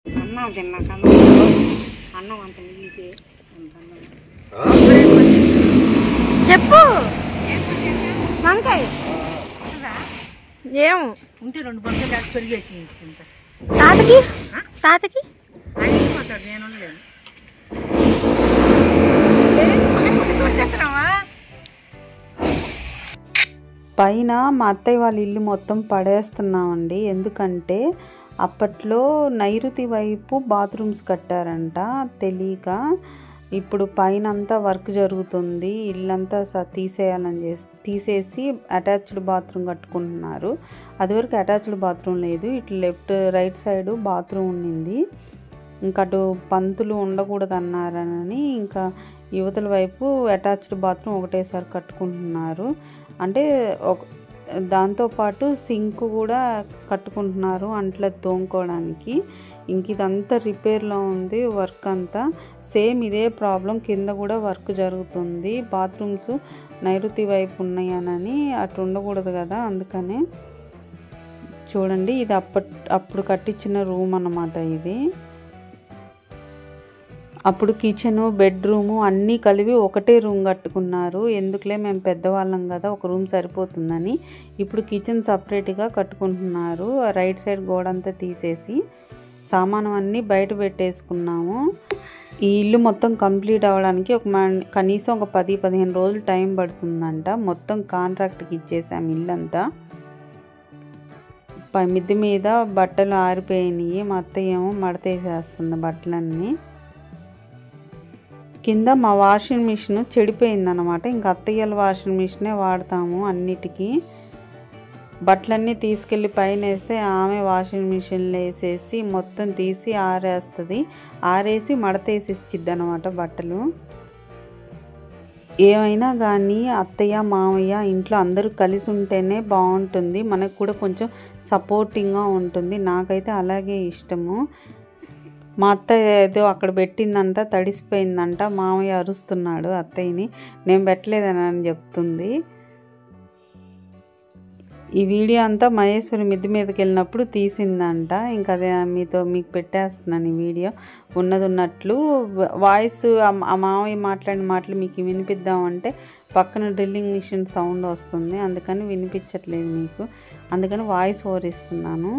అన్నం తిన్నాక అన్నం అంత మిగిలితే చెప్పు వంకాయ ఏం ఉంటే 2 బంగారు దాటి పెరిగేసి తాతకి తాతకి అయిపోతాడు నేను ఉండలేను పైన మా అత్తయ్య వాళ్ళ ఇల్లు మొత్తం పడేస్తున్నామండి. ఎందుకంటే అప్పట్లో నైరుతి వైపు బాత్రూమ్స్ కట్టారంట తెలియక. ఇప్పుడు పైన అంతా వర్క్ జరుగుతుంది, ఇల్లంతా తీసేసి అటాచ్డ్ బాత్రూమ్ కట్టుకుంటున్నారు. అదివరకు అటాచ్డ్ బాత్రూమ్ లేదు, ఇటు లెఫ్ట్ రైట్ సైడ్ బాత్రూమ్ ఉండింది. ఇంకా అటు పంతులు ఉండకూడదు అన్నారని ఇంకా యువతల వైపు అటాచ్డ్ బాత్రూమ్ ఒకటేసారి కట్టుకుంటున్నారు. అంటే దాంతోపాటు సింక్ కూడా కట్టుకుంటున్నారు అంట్ల తోముకోవడానికి. ఇంక ఇదంతా రిపేర్లో ఉంది వర్క్ అంతా. సేమ్ ఇదే ప్రాబ్లం కింద కూడా వర్క్ జరుగుతుంది. బాత్రూమ్స్ నైరుతి వైపు ఉన్నాయనని అటు ఉండకూడదు కదా, అందుకనే. చూడండి ఇది అప్పుడు కట్టించిన రూమ్ అన్నమాట. ఇది అప్పుడు కిచెను బెడ్రూము అన్నీ కలిపి ఒకటే రూమ్ కట్టుకున్నారు. ఎందుకులే మేము పెద్దవాళ్ళం కదా, ఒక రూమ్ సరిపోతుందని. ఇప్పుడు కిచెన్ సపరేట్గా కట్టుకుంటున్నారు. రైట్ సైడ్ గోడ అంతా తీసేసి సామానం అన్నీ బయట పెట్టేసుకున్నాము. ఈ ఇల్లు మొత్తం కంప్లీట్ అవ్వడానికి కనీసం ఒక 10-15 రోజులు టైం పడుతుందంట. మొత్తం కాంట్రాక్ట్కి ఇచ్చేసాము ఇల్లంతా. మిద్దె మీద బట్టలు ఆరిపోయినాయి. మా అత్తయ్య ఏమో మడతేసేస్తుంది బట్టలన్నీ. కింద మా వాషింగ్ మిషన్ చెడిపోయిందనమాట. ఇంకా అత్తయ్యల వాషింగ్ మిషనే వాడతాము అన్నిటికీ. బట్టలన్నీ తీసుకెళ్ళి పైన వేస్తే ఆమె వాషింగ్ మిషన్లో వేసేసి మొత్తం తీసి ఆరేస్తుంది. ఆరేసి మడతేసి ఇచ్చిద్ది అనమాట బట్టలు. ఏమైనా కానీ అత్తయ్య మామయ్య ఇంట్లో అందరూ కలిసి ఉంటేనే బాగుంటుంది, మనకు కూడా కొంచెం సపోర్టింగ్గా ఉంటుంది. నాకైతే అలాగే ఇష్టము. మా అత్తయ్య ఏదో అక్కడ పెట్టిందంట, తడిసిపోయిందంట. మామయ్య అరుస్తున్నాడు అత్తయ్యని, నేను పెట్టలేదని చెప్తుంది. ఈ వీడియో అంతా మహేశ్వరి మిద్దె మీదకి వెళ్ళినప్పుడు తీసిందంట. ఇంకా అదే మీకు పెట్టేస్తున్నాను ఈ వీడియో ఉన్నట్లు. వాయిస్ ఆ మామయ్య మాట్లాడిన మాటలు మీకు వినిపిద్దామంటే పక్కన డ్రిల్లింగ్ మిషన్ సౌండ్ వస్తుంది, అందుకని వినిపించట్లేదు మీకు. అందుకని వాయిస్ ఓవర్ ఇస్తున్నాను.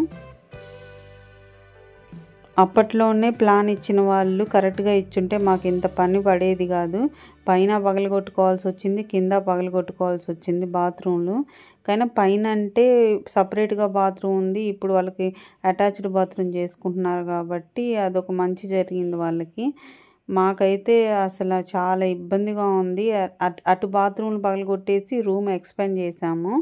అప్పట్లోనే ప్లాన్ ఇచ్చిన వాళ్ళు కరెక్ట్గా ఇచ్చుంటే మాకు ఇంత పని పడేది కాదు. పైన పగలగొట్టుకోవాల్సి వచ్చింది, కింద పగలగొట్టుకోవాల్సి వచ్చింది బాత్రూమ్లు. కానీ పైన అంటే సపరేట్గా బాత్రూమ్ ఉంది. ఇప్పుడు వాళ్ళకి అటాచ్డ్ బాత్రూమ్ చేసుకుంటున్నారు కాబట్టి అదొక మంచి జరిగింది వాళ్ళకి. మాకైతే అసలు చాలా ఇబ్బందిగా ఉంది. అటు బాత్రూమ్లు పగలగొట్టేసి రూమ్ ఎక్స్పాండ్ చేసాము.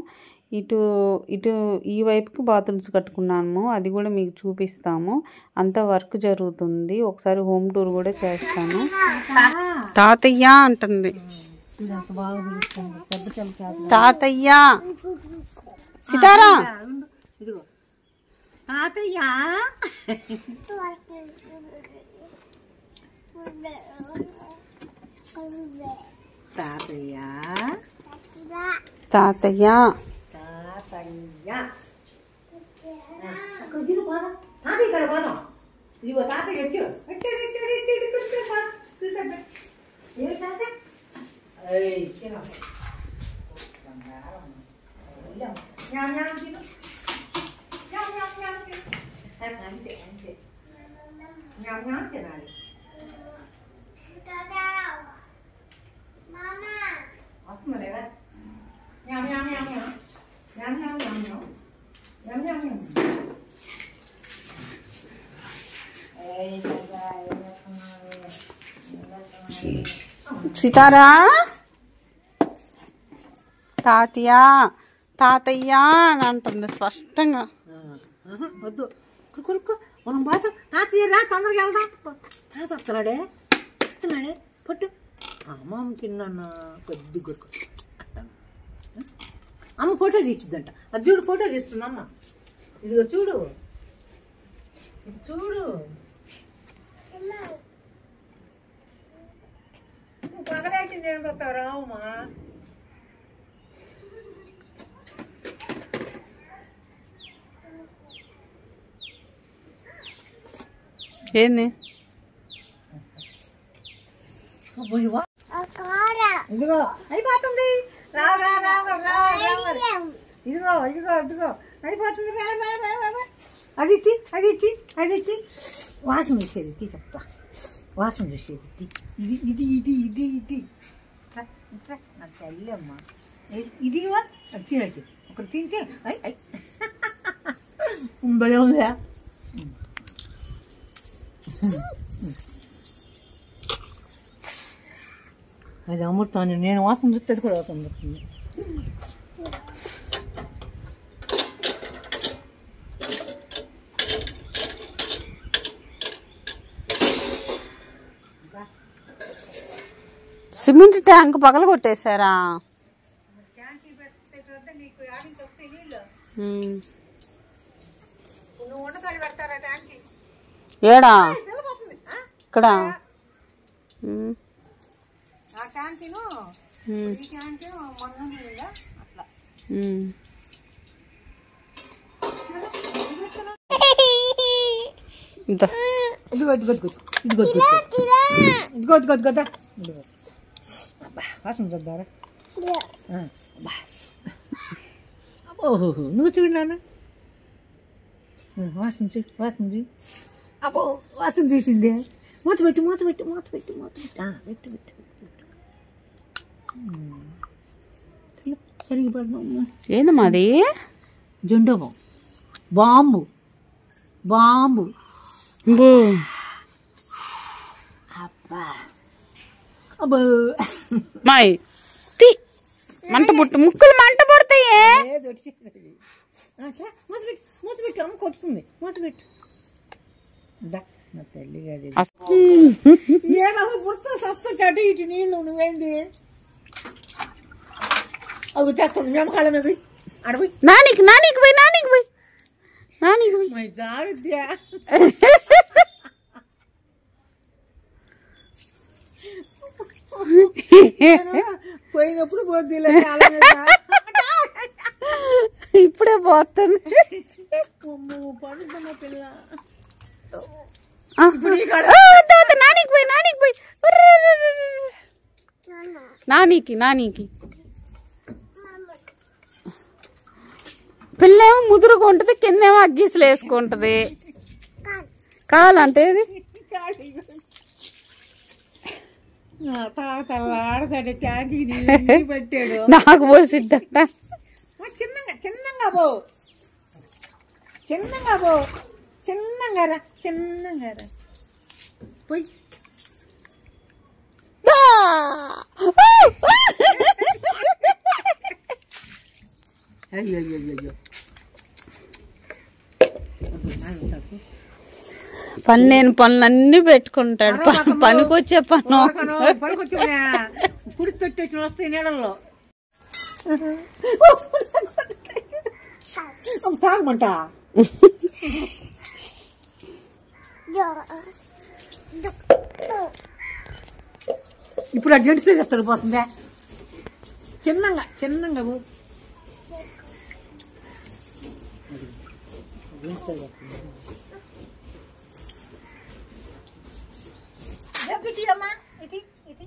ఇటు ఈ వైపుకి బాత్రూమ్స్ కట్టుకున్నాము, అది కూడా మీకు చూపిస్తాము. అంతా వర్క్ జరుగుతుంది. ఒకసారి హోమ్ టూర్ కూడా చేస్తాను. తాతయ్య అంటుంది, తాతయ్య సితారా తాతయ్య తాతయ్య తాతయ్య ఇక్కడ పోదాం. ఇదిగో తాతయ్య చూసాడు అంతే అంతే తినాలి. వస్తుందా సితారా తాతయ్య తాతయ్య అని అంటుంది స్పష్టంగా. వద్దు కొడుకు మనం పోతాం. తాతయ్య రా తొందరగా వెళ్దాం. తాత వస్తున్నాడే పొట్టు అమ్మ తిన్నా కొద్ది కొడుకు. అమ్మ ఫోటో తీర్చిద్దంట. అది చూడు, ఫోటో తీస్తుందమ్మ. ఇదిగో చూడు చూడు. పగలేసింది ఏం కొత్తారా అమ్మా? ఏంది ఇదిగో అయిపోతుంది ఇదిగో ఇదిగో ఇదిగో అయిపోతుంది అది ఇచ్చి అది ఇచ్చి అది ఇచ్చి వాసన చూసేది ఇచ్చి చెప్తా వాసన చూసేది ఇది ఇది ఇది ఇది ఇది నాకు తల్లమ్మా ఇది తినట్టు ఒకటి తింటే భలే ఉందా అది అమృతాన్ని నేను వాసన చూస్తే అది కూడా వాసన చూస్తుంది సిమెంట్ ట్యాంక్ పగల కొట్టేశారా ఏడా ఇక్కడ ఇంత ఇదిగో ఇదిగో ఇదిగో ఇదిగో ఇదిగో ఇదిగో ఇదిగో ఇదిగో వాసన చూద్దారా ఓహో నువ్వు చూడు నాన్న వాసన చూ వాసన చూ అబ్బో వాసన చూసిందే మూత పెట్టు మూత పెట్టు మూత పెట్టు మూత పెట్టు పెట్టు పెట్టు సరిగిపడినా ఏందమ్మా అది జెండోమో బాంబు బాంబు అబ్బా అబ్బో మాయ్ మంట పుట్టు ముక్కులు మంట పడతాయే మూత పెట్టు అమ్మ కొట్టుతుంది మూత పెట్టు నా తల్లి కాదు ఏదో పుట్టు సస్తుంటాడు ఇటు నీళ్ళు నువ్వేంది అవి తెస్తుంది మేము కాళ్ళ మీద పోయి అడవి నానికి నానికి పోయి నానికి పోయి నానికి పోయి జాగ్రత్త పోయినప్పుడు పోతే ఇప్పుడే పోతుంది పడుతున్న పిల్ల నానికి పోయి నానికి పోయి నానికి నానికి పిల్లేమో ముదురుగా ఉంటుంది కిందేమో అగ్గీసులు వేసుకుంటది కాలంటే ఆడతాడు ట్యాంక్ పెట్టాడు నాకు పోసిద్దట చిన్నగా చిన్నగా పో చిన్నగా పో చిన్నగా రా చిన్నగా రా పోయి అయ్యో అయ్యో అయ్యో పని లేని పనులన్నీ పెట్టుకుంటాడు పనికొచ్చే పను కుడి తొట్టి వస్తాయి నీళ్ళల్లో తాగమంట ఇప్పుడు ఆ జెంట్స్ చెప్తాడు పోతుందా చిన్నగా చిన్నగా ఇటీ అమ్మా ఇటీ ఇటీ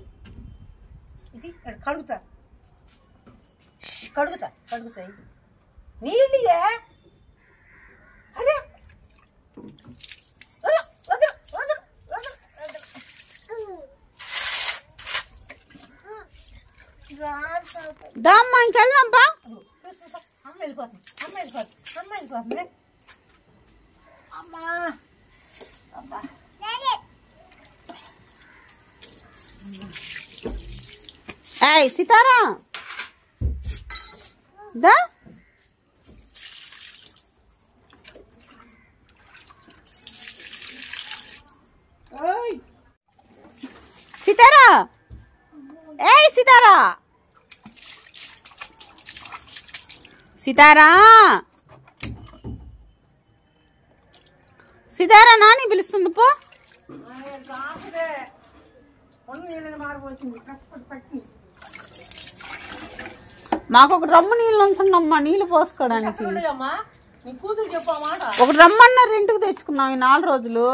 ఇటీ కడుగుతా కడుగుతా కడుగుతాయి నీళ్ళే అరే దామ్మా ఇంకెళ్దాంపా అమ్మ వెళ్ళిపోతుంది అమ్మ వెళ్ళిపోతుంది అమ్మ వెళ్ళిపోతుంది అమ్మా అబ్బా ఏయ్ సితారా దా సితారా ఏయ్ సితారా సితారా సితారా నాని పిలుస్తుంది పో మాకు ఒక రమ్ము నీళ్ళు ఉంచున్నామ్మా నీళ్ళు పోసుకోవడానికి ఒక రమ్మన్నారు ఇంటికి తెచ్చుకున్నాం ఈ 4 రోజులు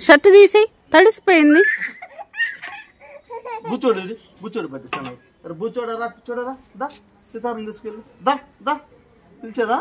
షర్ట్ తీసి తడిసిపోయింది. బుచ్చోడు పట్టిస్తాను. బుచ్చోడరా దా సీతారాం తీసుకెళ్ళి దా పిలిచేదా.